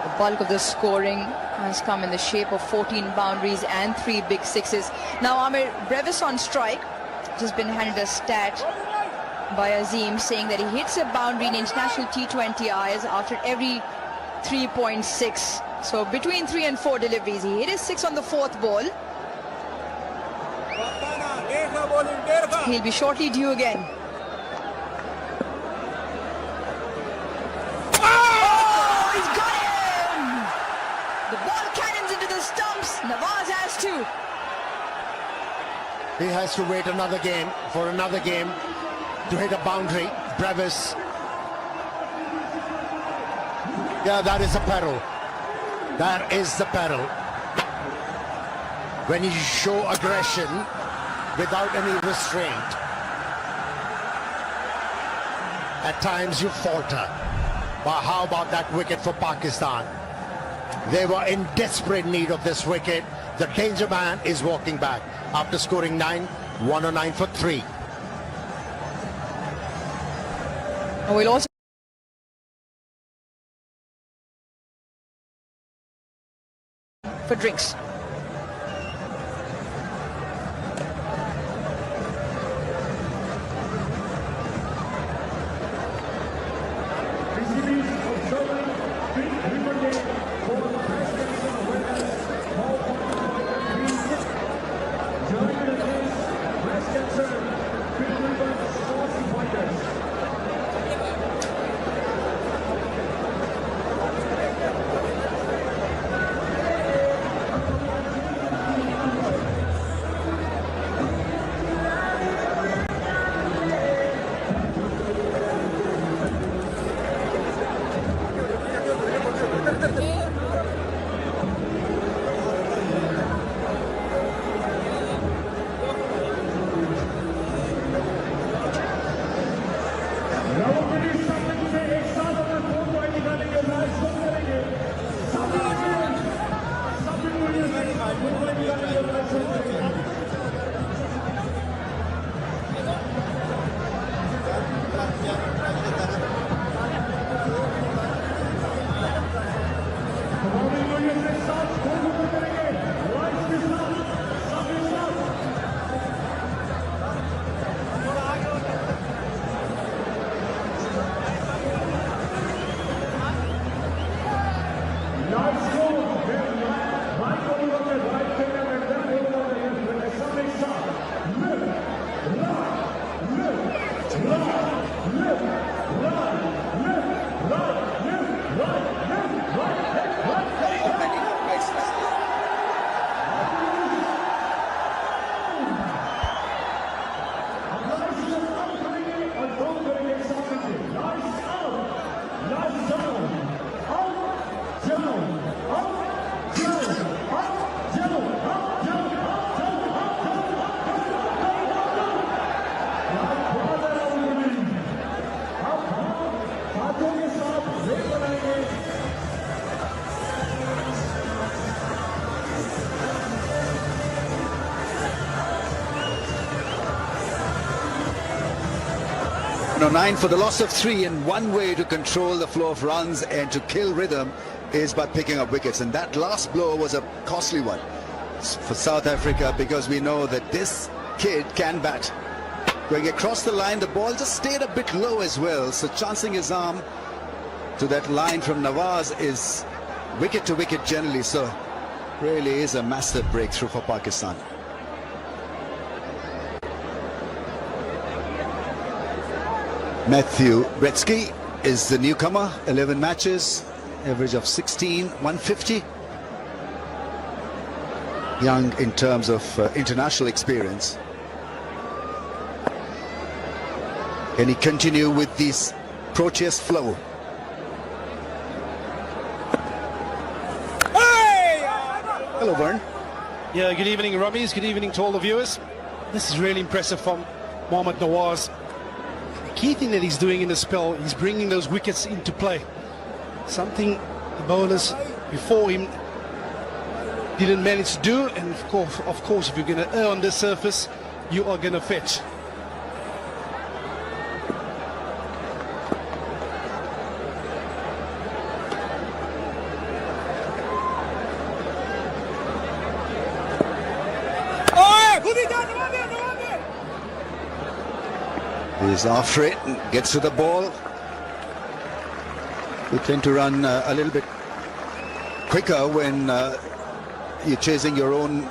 The bulk of the scoring has come in the shape of 14 boundaries and 3 big sixes. Now Amir, Brevis on strike, just been handed a stat by Azim saying that he hits a boundary in international T20Is after every 3.6. So between 3 and 4 deliveries, he hit his 6 on the 4th ball. He'll be shortly due again. Oh, he's got him! The ball cannons into the stumps. Nawaz has to. He has to wait another game for another game to hit a boundary. Brevis. Yeah, that is the peril. That is the peril. When you show aggression without any restraint, at times you falter. But how about that wicket for Pakistan? They were in desperate need of this wicket. The danger man is walking back after scoring 9, 109 for 3. We'll also for drinks. No, 9 for the loss of 3, and one way to control the flow of runs and to kill rhythm is by picking up wickets, and that last blow was a costly one for South Africa, because we know that this kid can bat. Going across the line, the ball just stayed a bit low as well, so chancing his arm to that line from Nawaz is wicket to wicket generally, so really is a massive breakthrough for Pakistan. Matthew Gretzky is the newcomer, 11 matches, average of 16, 150. Young in terms of international experience. Can he continue with this Proteas flow? Hello, Vern. Yeah, good evening, Rummies. Good evening to all the viewers. This is really impressive from Mohammad Nawaz. The key thing that he's doing in the spell, he's bringing those wickets into play. Something the bowlers before him didn't manage to do, and of course, if you're going to err on this surface, you are going to fetch. He's after it and gets to the ball. You tend to run a little bit quicker when you're chasing your own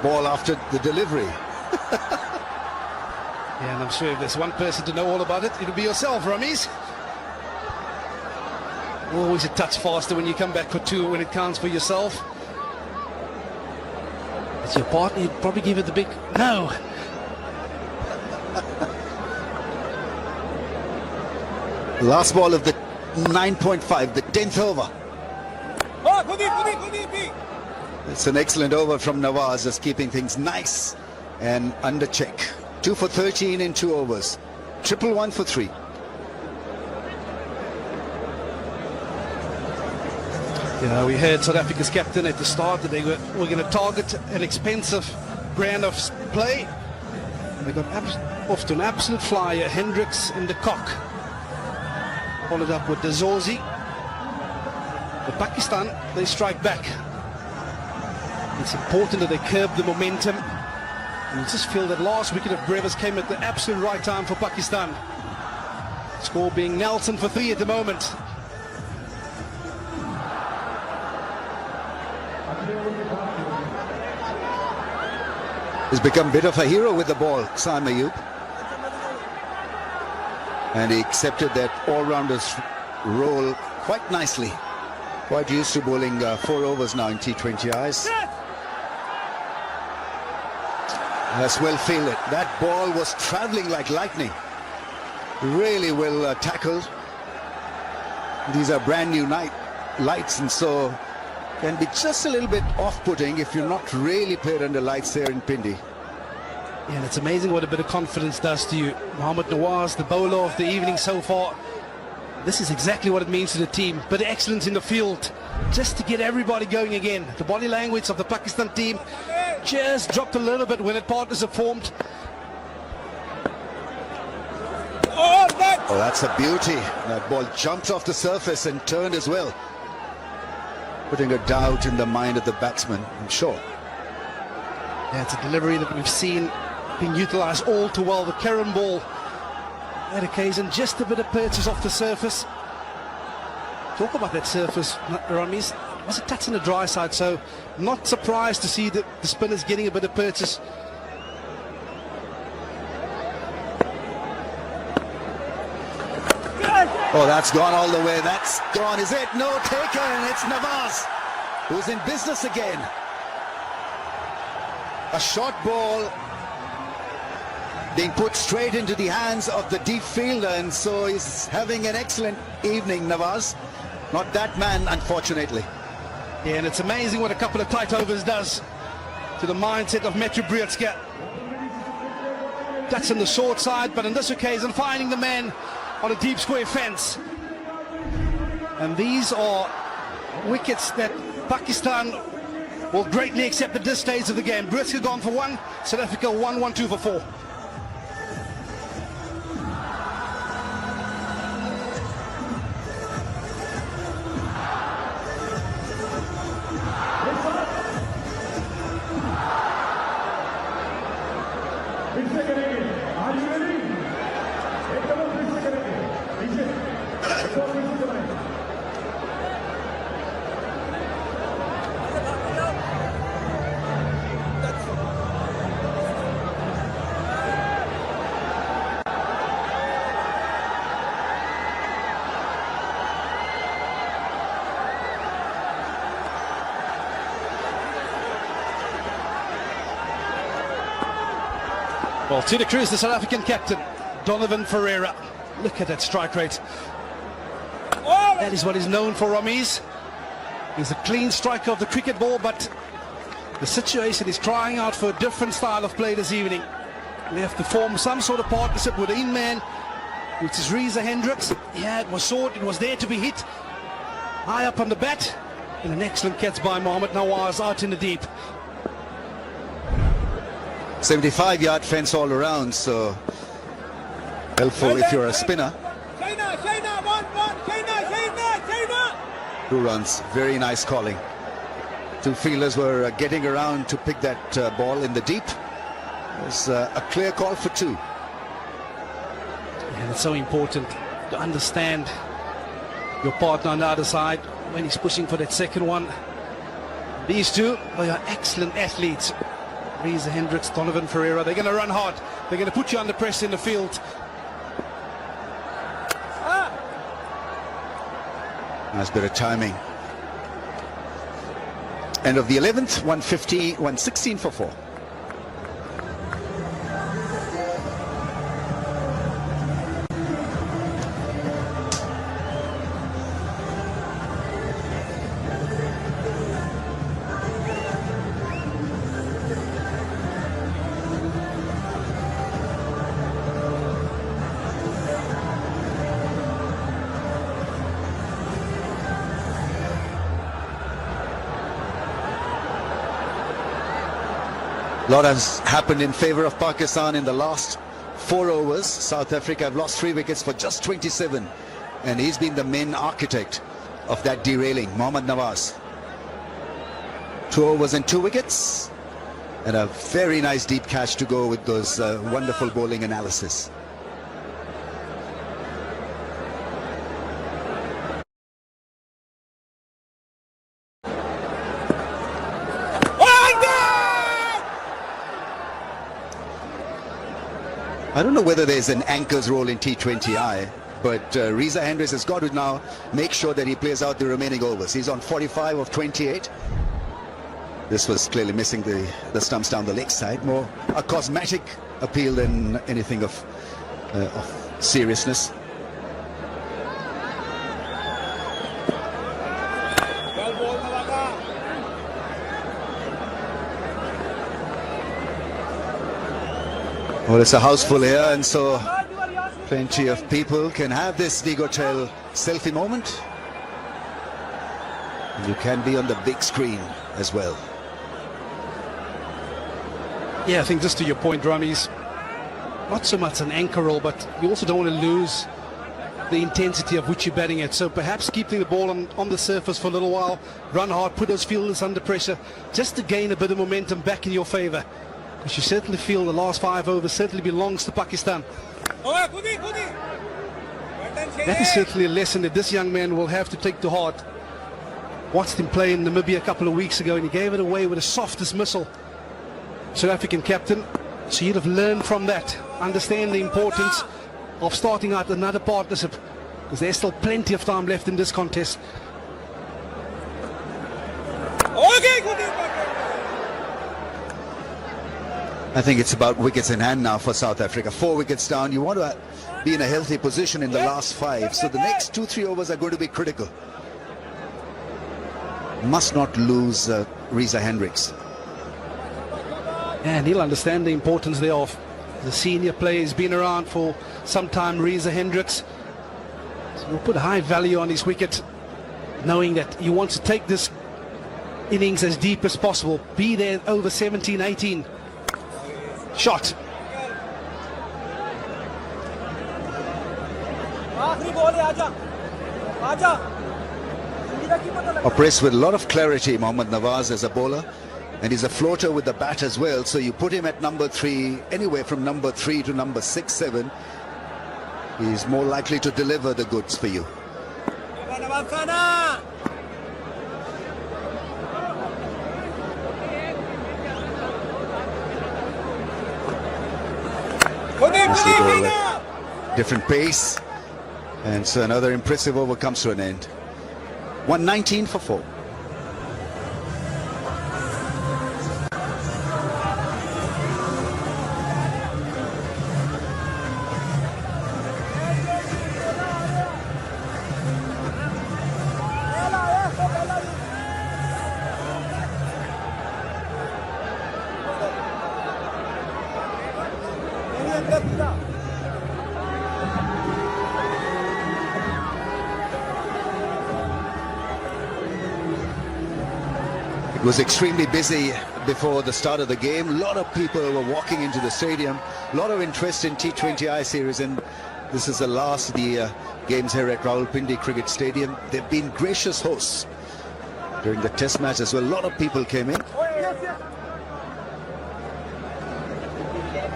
ball after the delivery. Yeah, and I'm sure if there's one person to know all about it, it'll be yourself, Rummies. Always a touch faster when you come back for 2 when it counts for yourself. It's your partner, you'd probably give it the big no. Last ball of the 9.5, the 10th over. It's an excellent over from Nawaz, just keeping things nice and under check. 2 for 13 in 2 overs. 111 for 3. You know, we heard South Africa's captain at the start that they were going to target an expensive brand of play. They got off to an absolute flyer. Hendricks in the cock. Followed up with Dazorzi. But Pakistan, they strike back. It's important that they curb the momentum. And you just feel that last wicket of Brevis came at the absolute right time for Pakistan. Score being Nelson for 3 at the moment. He's become a bit of a hero with the ball, Saim Ayub. And he accepted that all-rounder's role quite nicely. Quite used to bowling 4 overs now in T20Is. That's well fielded. That ball was travelling like lightning. Really well tackled. These are brand new lights, and so can be just a little bit off-putting if you're not really paired under lights there in Pindi. Yeah, and it's amazing what a bit of confidence does to you. Mohammad Nawaz, the bowler of the evening so far. This is exactly what it means to the team. But excellence in the field, just to get everybody going again. The body language of the Pakistan team just dropped a little bit when the partners have formed. Oh, that's a beauty. That ball jumped off the surface and turned as well, putting a doubt in the mind of the batsman, I'm sure. Yeah, it's a delivery that we've seen being utilised all too well. The Karen ball, that occasion, just a bit of purchase off the surface. Talk about that surface, Ramis. It was a touch on the dry side, so not surprised to see that the spinners getting a bit of purchase. Oh, that's gone all the way. That's gone. Is it? No taker, and it's Nawaz who's in business again. A short ball being put straight into the hands of the deep fielder, and so he's having an excellent evening, Nawaz. Not that man, unfortunately. Yeah, and it's amazing what a couple of tight overs does to the mindset of Metro Briatska. That's on the short side, but on this occasion, finding the man on a deep square fence. And these are wickets that Pakistan will greatly accept at this stage of the game. Briatska gone for 1, South Africa 1-1-2 for 4. Well, to the crease, the South African captain, Donovan Ferreira. Look at that strike rate. That is what he's known for, Ramis. He's a clean striker of the cricket ball, but the situation is crying out for a different style of play this evening. We have to form some sort of partnership with the in-man, which is Reza Hendricks. Yeah, it was short, it was there to be hit. High up on the bat, and an excellent catch by Mohammad Nawaz out in the deep. 75-yard fence all around, so helpful if you're a spinner. 2 runs, very nice calling. 2 fielders were getting around to pick that ball in the deep. It was a clear call for 2. And it's so important to understand your partner on the other side when he's pushing for that second one. These two are excellent athletes. Reza Hendricks, Donovan Ferreira. They're going to run hard. They're going to put you under pressure in the field. Nice bit of timing. End of the 11th, 116 for 4. A lot has happened in favour of Pakistan in the last 4 overs. South Africa have lost 3 wickets for just 27. And he's been the main architect of that derailing, Mohammad Nawaz. 2 overs and 2 wickets. And a very nice deep catch to go with those wonderful bowling analysis. I don't know whether there's an anchor's role in T20I, but Reza Hendricks has got to now make sure that he plays out the remaining overs. He's on 45 of 28. This was clearly missing the stumps down the leg side. More a cosmetic appeal than anything of seriousness. Well, it's a house full here, and so plenty of people can have this Digotel selfie moment. You can be on the big screen as well. Yeah, I think just to your point, Ramis, not so much an anchor role, but you also don't want to lose the intensity of which you're batting at. So perhaps keeping the ball on the surface for a little while, run hard, put those fielders under pressure, just to gain a bit of momentum back in your favour. Because you certainly feel the last 5 overs certainly belongs to Pakistan. That is certainly a lesson that this young man will have to take to heart. Watched him play in Namibia a couple of weeks ago, and he gave it away with the softest missile. South African captain, so you'd have learned from that, understand the importance of starting out another partnership, because there's still plenty of time left in this contest. I think it's about wickets in hand now for South Africa. 4 wickets down. You want to be in a healthy position in the last 5. So the next 2-3 overs are going to be critical. Must not lose Reza Hendricks. And he'll understand the importance thereof. The senior player has been around for some time, Reza Hendricks. So he'll put a high value on his wicket, knowing that he wants to take this innings as deep as possible. Be there over 17, 18. Shot. Operates with a lot of clarity, Mohammad Nawaz, as a bowler, and he's a floater with the bat as well. So you put him at number 3, anywhere from number 3 to number 6, 7. He's more likely to deliver the goods for you. Different pace, and so another impressive over comes to an end. 119 for 4. It was extremely busy before the start of the game. A lot of people were walking into the stadium. A lot of interest in T20I series, and this is the last of the games here at Rawalpindi Cricket Stadium. They've been gracious hosts during the test match as well. A lot of people came in.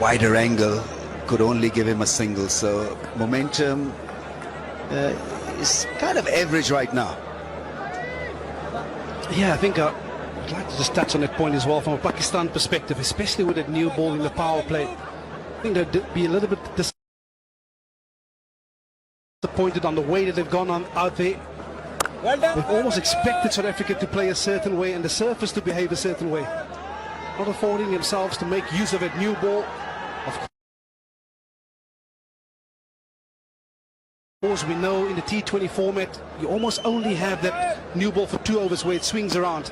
Wider angle could only give him a single, so momentum is kind of average right now. Yeah, I think I'd like to just touch on that point as well from a Pakistan perspective, especially with that new ball in the power play. I think they'd be a little bit disappointed on the way that they've gone on out there. They've almost expected South Africa to play a certain way and the surface to behave a certain way, not affording themselves to make use of that new ball. Of course, we know in the T20 format, you almost only have that new ball for 2 overs where it swings around.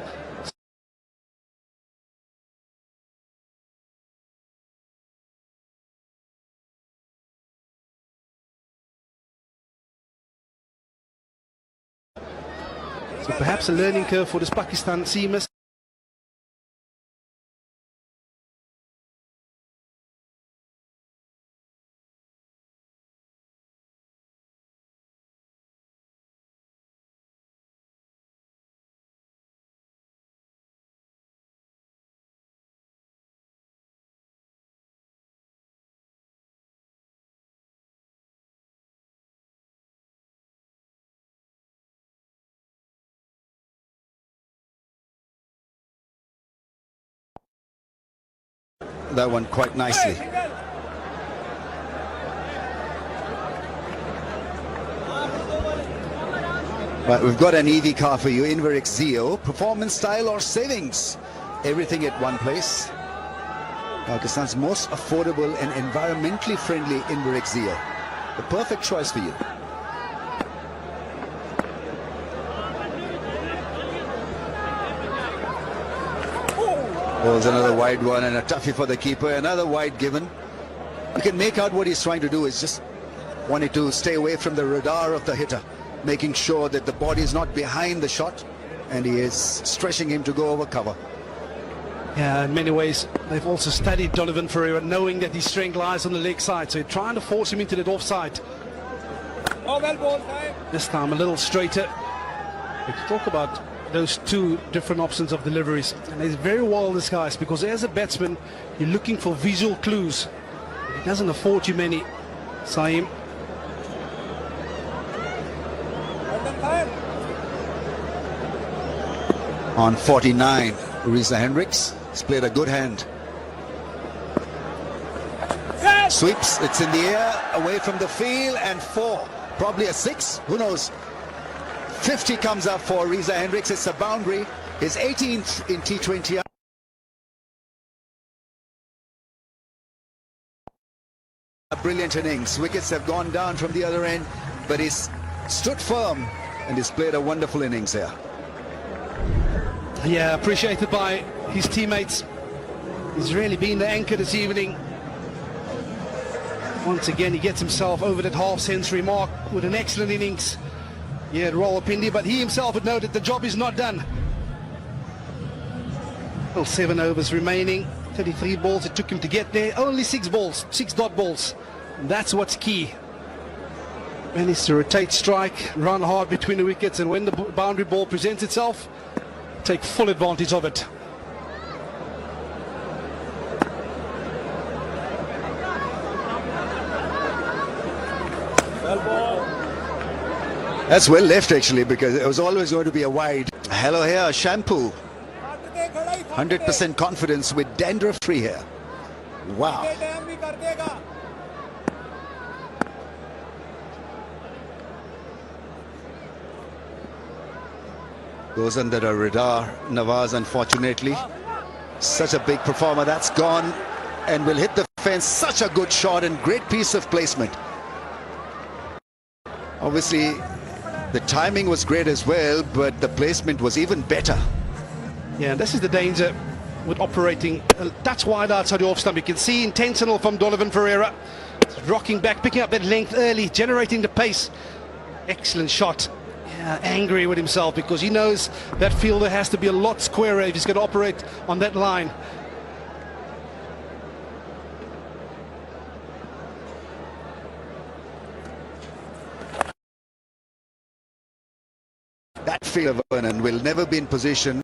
So perhaps a learning curve for this Pakistan seamers. that one quite nicely. But we've got an EV car for you, Inverex Zeo. Performance, style or savings, everything at one place. Pakistan's most affordable and environmentally friendly Inverex Zeo. The perfect choice for you. Oh, there's another wide one and a toughie for the keeper. Another wide given. You can make out what he's trying to do. Is just wanting to stay away from the radar of the hitter, making sure that the body is not behind the shot, and he is stretching him to go over cover. Yeah, in many ways, they've also studied Donovan Ferreira, knowing that his strength lies on the leg side, so trying to force him into that offside. This time a little straighter. Let's talk about those two different options of deliveries, and they're very well disguised, because as a batsman, you're looking for visual clues. He doesn't afford you many, Saeem. On 49, Reza Hendricks has played a good hand. Sweeps, it's in the air, away from the field, and 4, probably a 6, who knows. 50 comes up for Reza Hendricks. It's a boundary, his 18th in T20. A brilliant innings. Wickets have gone down from the other end, but he's stood firm and he's played a wonderful innings here. Yeah, appreciated by his teammates. He's really been the anchor this evening. Once again, he gets himself over that half-century mark with an excellent innings. Yeah, Rawalpindi, but he himself would know that the job is not done. Well, 7 overs remaining, 33 balls it took him to get there. Only 6 balls, 6 dot balls. And that's what's key. Managed to rotate strike, run hard between the wickets, and when the boundary ball presents itself, take full advantage of it. That's well left actually, because it was always going to be a wide. Hello here, shampoo. 100% confidence with dandruff free hair. Wow. Goes under the radar, Nawaz, unfortunately. Such a big performer, that's gone and will hit the fence. Such a good shot and great piece of placement. Obviously, the timing was great as well, but the placement was even better. Yeah, this is the danger with operating. That's wide outside the off stump. You can see intentional from Donovan Ferreira. Rocking back, picking up that length early, generating the pace. Excellent shot. Yeah, angry with himself because he knows that fielder has to be a lot squarer if he's going to operate on that line. That fielder, Vernon, will never be in position.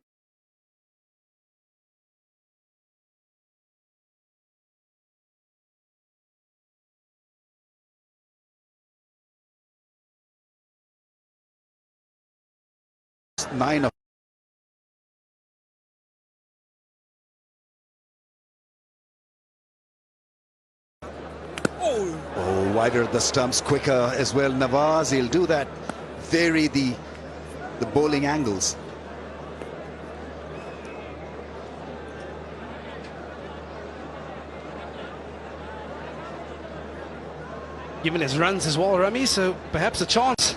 Nine of wider the stumps, quicker as well. Nawaz, he'll do that. Vary the bowling angles. Given his runs as well, Rami, so perhaps a chance.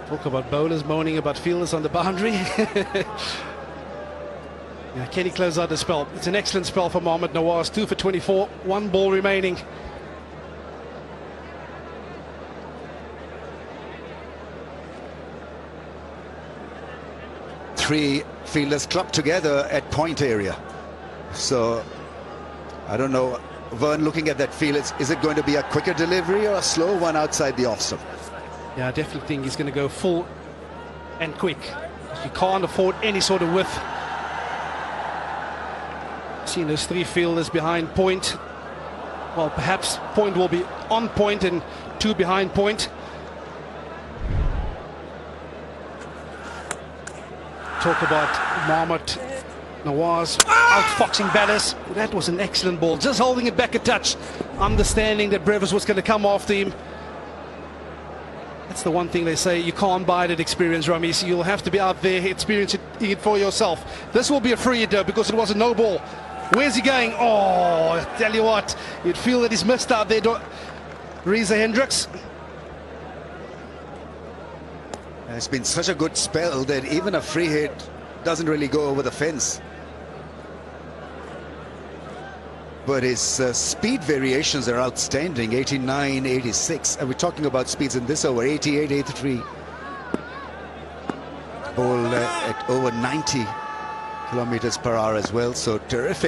Talk about bowlers moaning about fielders on the boundary. Yeah, can he close out the spell? It's an excellent spell for Mohammad Nawaz. 2 for 24, 1 ball remaining. Three fielders clubbed together at point area. So, I don't know, Vern, looking at that field, is it going to be a quicker delivery or a slow one outside the off stump? Yeah, I definitely think he's going to go full and quick. You can't afford any sort of width. Seeing those 3 fielders behind point. Well, perhaps point will be on point and 2 behind point. Talk about Mohammad Nawaz outfoxing batters. That was an excellent ball. Just holding it back a touch. Understanding that Brevis was going to come after him. That's the one thing they say, you can't buy that experience, Rami. So you'll have to be out there, experiencing it for yourself. This will be a free hit though, because it was a no ball. Where's he going? Oh, I tell you what, you'd feel that he's missed out there, Reza Hendricks. It's been such a good spell that even a free hit doesn't really go over the fence. But his speed variations are outstanding, 89, 86. And we're talking about speeds in this over, 88, 83. Ball at over 90 kilometers per hour as well, so terrific.